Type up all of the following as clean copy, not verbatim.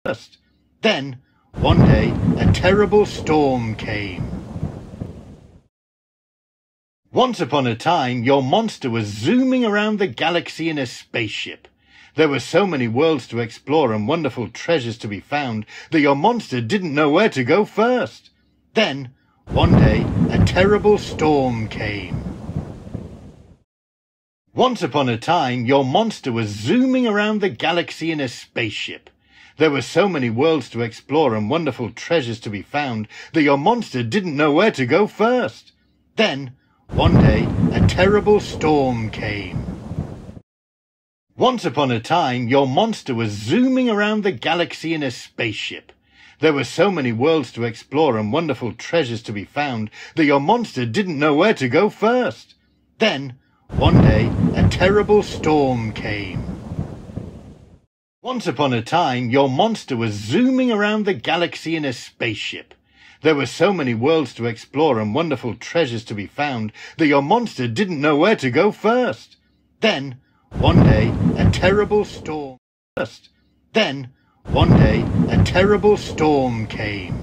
first. Then, one day, a terrible storm came. Once upon a time, your monster was zooming around the galaxy in a spaceship. There were so many worlds to explore and wonderful treasures to be found that your monster didn't know where to go first. Then, one day, a terrible storm came. Once upon a time, your monster was zooming around the galaxy in a spaceship. There were so many worlds to explore and wonderful treasures to be found that your monster didn't know where to go first. Then, one day, a terrible storm came. Once upon a time, your monster was zooming around the galaxy in a spaceship. There were so many worlds to explore and wonderful treasures to be found that your monster didn't know where to go first. Then, one day, a terrible storm came. Once upon a time, your monster was zooming around the galaxy in a spaceship. There were so many worlds to explore and wonderful treasures to be found that your monster didn't know where to go first. Then, one day, a terrible storm first. Then, one day, a terrible storm came.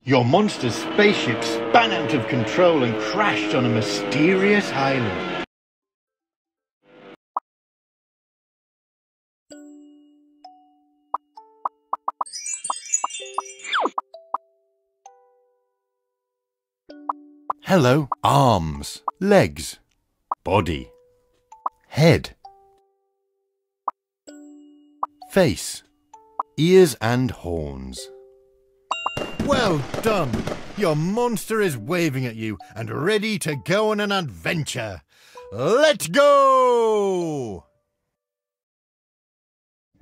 Your monster's spaceship span out of control and crashed on a mysterious island. Hello, arms, legs, body, head, face, ears and horns. Well done! Your monster is waving at you and ready to go on an adventure. Let's go!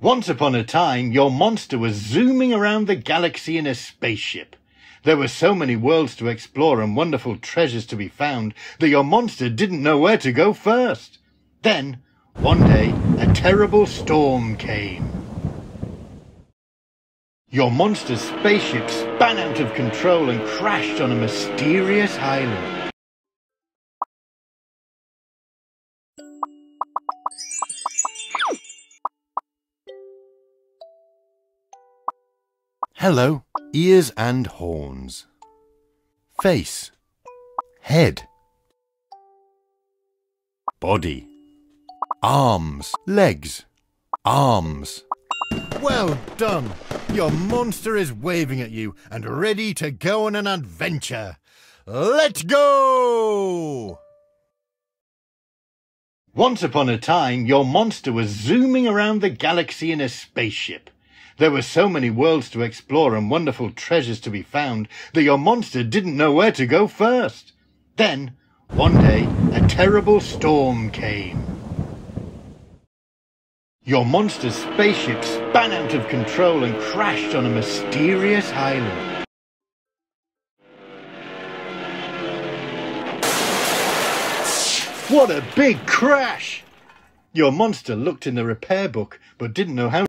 Once upon a time, your monster was zooming around the galaxy in a spaceship. There were so many worlds to explore and wonderful treasures to be found that your monster didn't know where to go first. Then, one day, a terrible storm came. Your monster's spaceship span out of control and crashed on a mysterious island. Hello, ears and horns, face, head, body, arms, legs, arms. Well done! Your monster is waving at you and ready to go on an adventure. Let's go! Once upon a time, your monster was zooming around the galaxy in a spaceship. There were so many worlds to explore and wonderful treasures to be found that your monster didn't know where to go first. Then, one day, a terrible storm came. Your monster's spaceship span out of control and crashed on a mysterious island. What a big crash! Your monster looked in the repair book but didn't know how.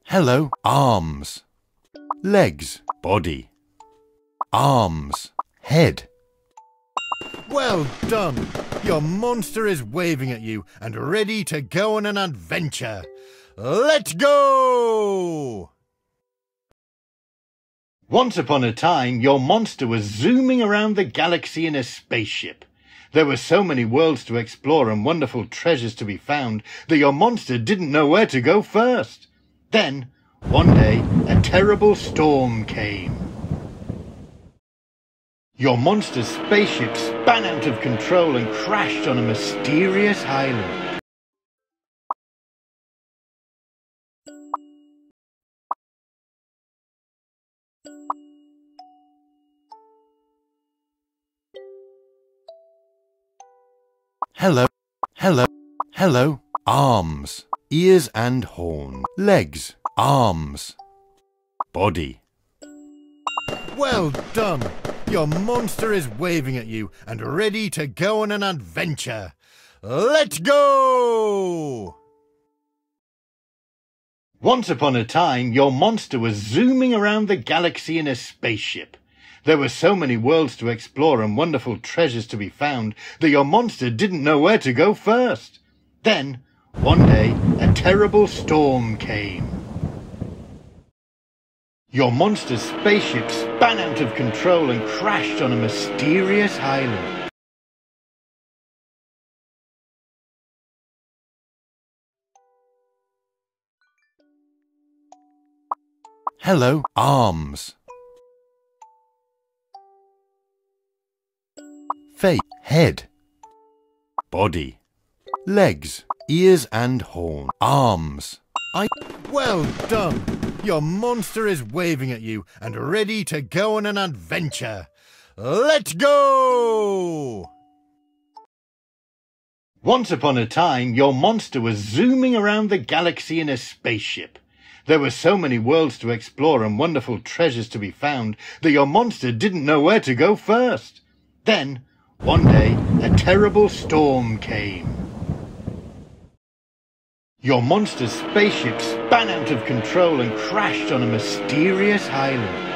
Hello, arms, legs, body, arms, head. Well done! Your monster is waving at you and ready to go on an adventure. Let's go! Once upon a time, your monster was zooming around the galaxy in a spaceship. There were so many worlds to explore and wonderful treasures to be found that your monster didn't know where to go first. Then, one day, a terrible storm came. Your monster's spaceship span out of control and crashed on a mysterious island. Hello, hello, hello, arms, ears and horns, legs, arms, body. Well done! Your monster is waving at you and ready to go on an adventure. Let's go! Once upon a time, your monster was zooming around the galaxy in a spaceship. There were so many worlds to explore and wonderful treasures to be found that your monster didn't know where to go first. Then, one day, a terrible storm came. Your monster's spaceship span out of control and crashed on a mysterious island. Hello, arms. Face, head. Body. Legs, ears and horn. Arms. Well done! Your monster is waving at you and ready to go on an adventure. Let's go! Once upon a time, your monster was zooming around the galaxy in a spaceship. There were so many worlds to explore and wonderful treasures to be found that your monster didn't know where to go first. Then, one day, a terrible storm came. Your monster's spaceship span out of control and crashed on a mysterious island.